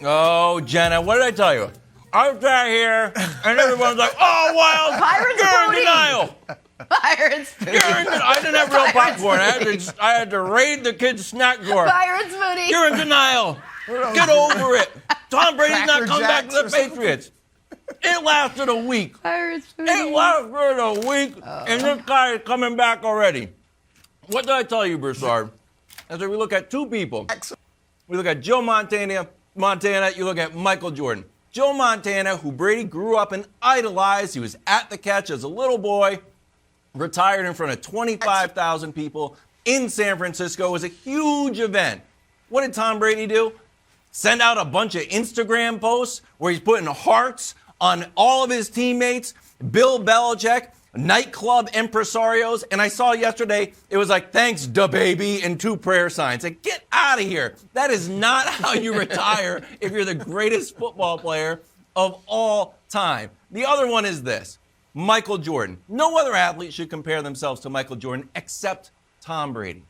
Oh, Jenna, what did I tell you? I was out here, and everyone's like, "Oh, Wild, Pirates you're in booty. denial. Pirates booty. I didn't have real popcorn. I had to raid the kids' snack drawer. Pirates booty. You're in denial. Get over it. Tom Brady's not Cracker coming back to the Jacks or something? Patriots. It lasted a week. Pirates booty. It lasted a week, and this guy is coming back already. What did I tell you, Broussard? I said we look at two people. We look at Joe Montana, you look at Michael Jordan. Joe Montana, who Brady grew up and idolized, he was at the catch as a little boy, retired in front of 25,000 people in San Francisco. It was a huge event. What did Tom Brady do? Send out a bunch of Instagram posts where he's putting hearts on all of his teammates, Bill Belichick, nightclub impresarios, and I saw yesterday it was like, thanks, da baby, and 2 prayer signs. Like, get out of here. That is not how you retire if you're the greatest football player of all time. The other one is this, Michael Jordan. No other athlete should compare themselves to Michael Jordan except Tom Brady.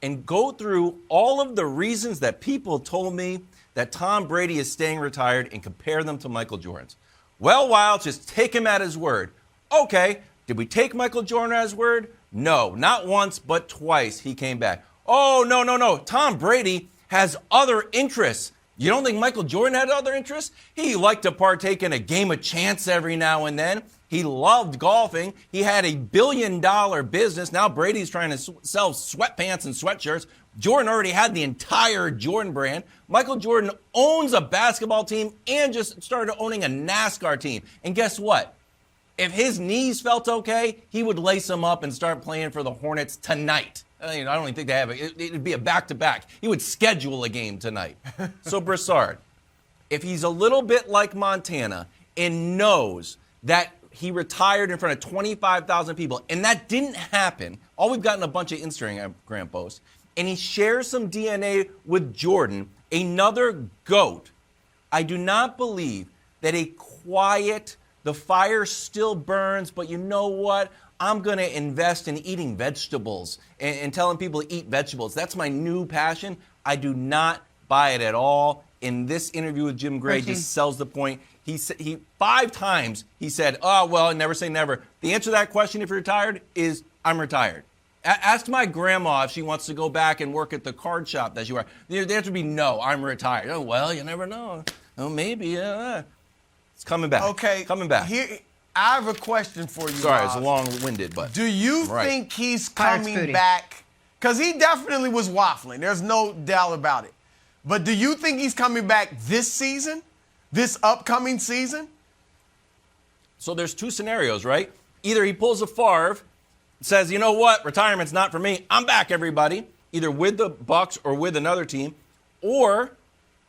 And go through all of the reasons that people told me that Tom Brady is staying retired and compare them to Michael Jordan's. Well, Wild, just take him at his word. Okay, did we take Michael Jordan at his word? No, not once, but twice he came back. Oh, no. Tom Brady has other interests. You don't think Michael Jordan had other interests? He liked to partake in a game of chance every now and then. He loved golfing. He had a $1 billion business. Now Brady's trying to sell sweatpants and sweatshirts. Jordan already had the entire Jordan brand. Michael Jordan owns a basketball team and just started owning a NASCAR team. And guess what? If his knees felt okay, he would lace them up and start playing for the Hornets tonight. I don't even think they have it. It'd be a back-to-back. He would schedule a game tonight. So Broussard, if he's a little bit like Montana and knows that he retired in front of 25,000 people, and that didn't happen, all we've gotten a bunch of Instagram posts, and he shares some DNA with Jordan, another GOAT, I do not believe that a quiet, the fire still burns, but you know what? I'm going to invest in eating vegetables and telling people to eat vegetables. That's my new passion. I do not buy it at all. In this interview with Jim Gray, just sells the point. He 5 times he said, "Oh well, never say never." The answer to that question, if you're retired, is I'm retired. Ask my grandma if she wants to go back and work at the card shop that you are. The answer would be no. I'm retired. Oh well, you never know. Oh maybe. It's coming back. Okay, coming back. Here, I have a question for you. Sorry, Rob. it's long-winded, but Do you right. think he's Pirates coming booty. back? Because he definitely was waffling. There's no doubt about it. But do you think he's coming back this season? This upcoming season? So there's 2 scenarios, right? Either he pulls a Favre, says, you know what, retirement's not for me. I'm back, everybody. Either with the Bucs or with another team, or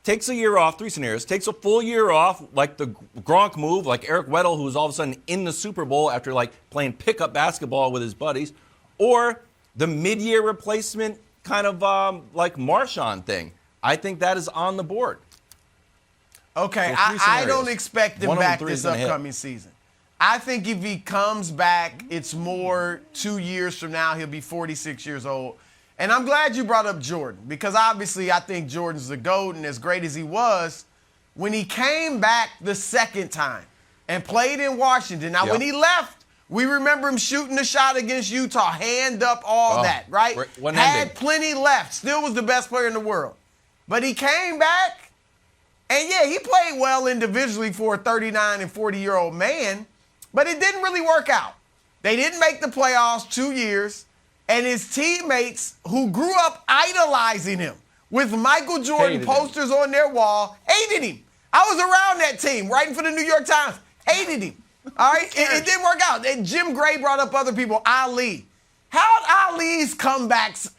takes a year off. 3 scenarios. Takes a full year off, like the Gronk move, like Eric Weddle, who's all of a sudden in the Super Bowl after like playing pickup basketball with his buddies, or the mid-year replacement kind of like Marshawn thing. I think that is on the board. Okay, So 3 I don't scenarios. expect him One of them back 3 is this gonna hit. upcoming season. I think if he comes back, it's more 2 years from now. He'll be 46 years old. And I'm glad you brought up Jordan, because obviously I think Jordan's the GOAT, and as great as he was, when he came back the second time and played in Washington. Now, when he left, we remember him shooting the shot against Utah, hand up, all that, right? Had plenty left. Still was the best player in the world. But he came back, and yeah, he played well individually for a 39 and 40-year-old man, but it didn't really work out. They didn't make the playoffs 2 years. And his teammates, who grew up idolizing him with Michael Jordan posters on their wall, hated him. I was around that team, writing for the New York Times, hated him. All right? It didn't work out. And Jim Gray brought up other people, Ali. How'd Ali's comebacks,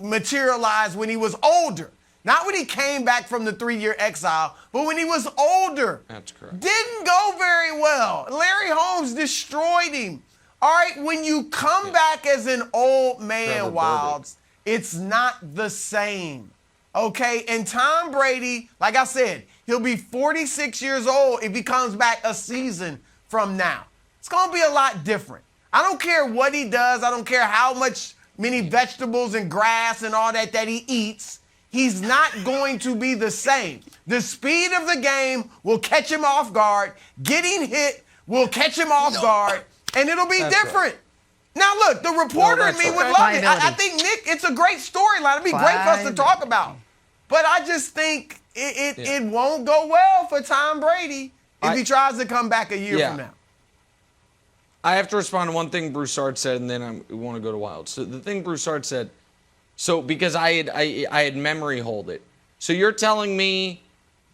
materialize when he was older? Not when he came back from the 3-year exile, but when he was older. That's correct. Didn't go very well. Larry Holmes destroyed him. All right, when you come back as an old man, Wilds, it's not the same, okay? And Tom Brady, like I said, he'll be 46 years old if he comes back a season from now. It's going to be a lot different. I don't care what he does. I don't care many vegetables and grass and all that he eats. he's not going to be the same. The speed of the game will catch him off guard. Getting hit will catch him off guard, and it'll be different. Right. Now, look, the reporter in me would love it. I think, Nick, it's a great storyline. It'd be great for us to talk about. But I just think it won't go well for Tom Brady if he tries to come back a year from now. I have to respond to one thing Broussard said, and then I want to go to Wild. So the thing Broussard said, because I had memory hold it. So you're telling me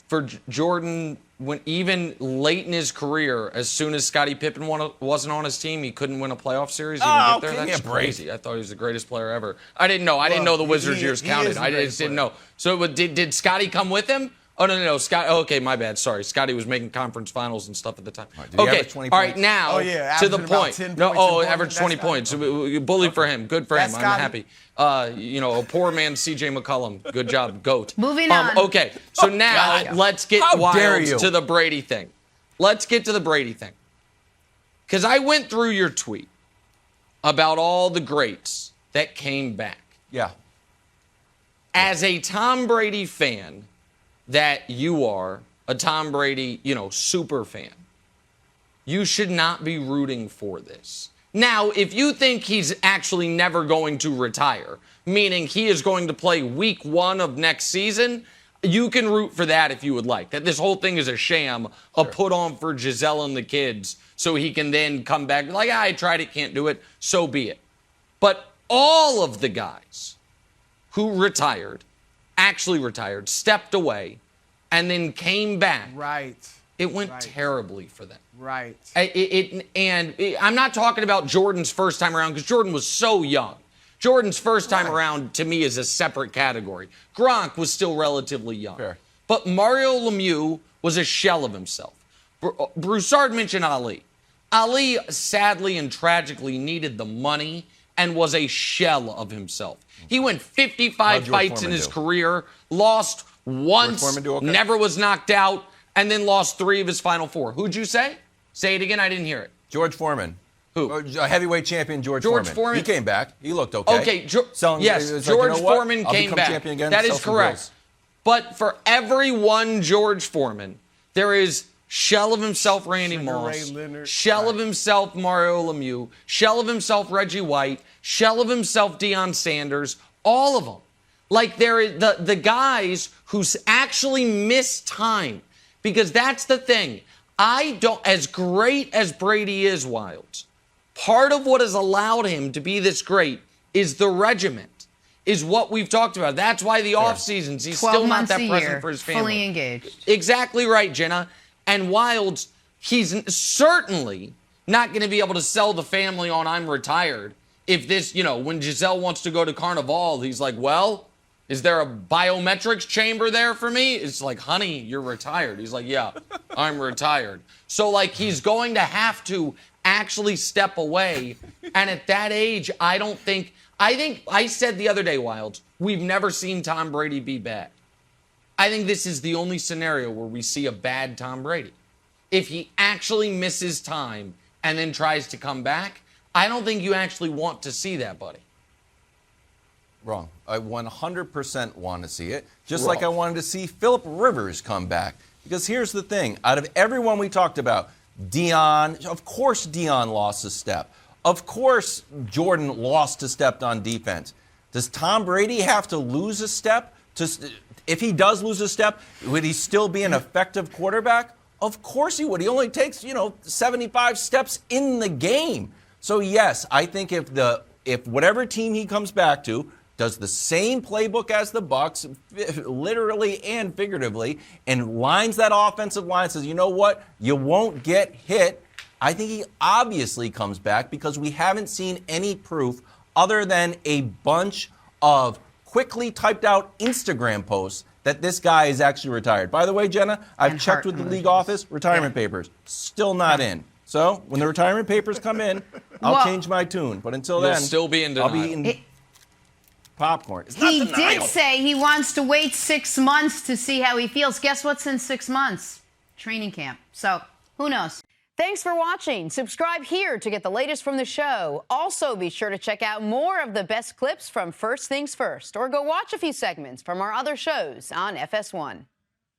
for Jordan, when even late in his career, as soon as Scottie Pippen wasn't on his team, he couldn't win a playoff series? He didn't get there? That's crazy. I thought he was the greatest player ever. I didn't know. I didn't know the Wizards years counted. I just didn't know. So did Scottie come with him? Oh, no. Scott. Oh, okay, my bad. Sorry. Scottie was making conference finals and stuff at the time. Okay. All right, now to the point. Average 20 points. Bully for him. Good for him. I'm happy. A poor man, CJ McCollum. Good job, GOAT. Moving on. Okay, so now let's get wild to the Brady thing. Let's get to the Brady thing. Because I went through your tweet about all the greats that came back. Yeah. As a Tom Brady fan, that you are a Tom Brady, super fan, you should not be rooting for this. Now, if you think he's actually never going to retire, meaning he is going to play week 1 of next season, you can root for that if you would like. That this whole thing is a sham, a put on for Giselle and the kids, so he can then come back like, I tried it, can't do it, so be it. But all of the guys who actually retired, stepped away, and then came back. Right. It went terribly for them. Right. And I'm not talking about Jordan's first time around because Jordan was so young. Jordan's first time around, to me, is a separate category. Gronk was still relatively young. Fair. But Mario Lemieux was a shell of himself. Broussard mentioned Ali. Ali, sadly and tragically, needed the money and was a shell of himself. He went 55 fights in his career, lost once, never was knocked out, and then lost 3 of his final 4. Who'd you say? Say it again. I didn't hear it. George Foreman. Who? A heavyweight champion, George Foreman. He came back. He looked okay. Okay. George Foreman came back. That is correct. But for every one George Foreman, there is shell of himself Randy Moss, shell of himself Mario Lemieux, shell of himself Reggie White, shell of himself Deion Sanders, all of them. Like the guys who actually miss time. Because that's the thing. As great as Brady is, Wilds, part of what has allowed him to be this great is the regiment, is what we've talked about. That's why the off seasons, he's still not that present for his family. Fully engaged. Exactly right, Jenna. And Wilds, he's certainly not going to be able to sell the family on I'm retired. If this, when Giselle wants to go to Carnival, he's like, well, is there a biometrics chamber there for me? It's like, honey, you're retired. He's like, yeah, I'm retired. So, he's going to have to actually step away. And at that age, I think I said the other day, Wilds, we've never seen Tom Brady be bad. I think this is the only scenario where we see a bad Tom Brady. If he actually misses time and then tries to come back, I don't think you actually want to see that, buddy. Wrong. I 100% want to see it, just like I wanted to see Phillip Rivers come back. Because here's the thing. Out of everyone we talked about, Deion, of course Deion lost a step. Of course Jordan lost a step on defense. Does Tom Brady have to lose a step? If he does lose a step, would he still be an effective quarterback? Of course he would. He only takes, 75 steps in the game. So, yes, I think if whatever team he comes back to does the same playbook as the Bucs, literally and figuratively, and lines that offensive line, says, you know what, you won't get hit, I think he obviously comes back because we haven't seen any proof other than a bunch of quickly typed out Instagram posts that this guy is actually retired. By the way, Jenna, I've checked with the league office, retirement papers, still not in. So when the retirement papers come in, I'll change my tune. But until then, still be in denial. I'll be eating popcorn. It's not he denial. did say he wants to wait 6 months to see how he feels. Guess what's in 6 months? Training camp. So who knows? Thanks for watching. Subscribe here to get the latest from the show. Also, be sure to check out more of the best clips from First Things First, or go watch a few segments from our other shows on FS1.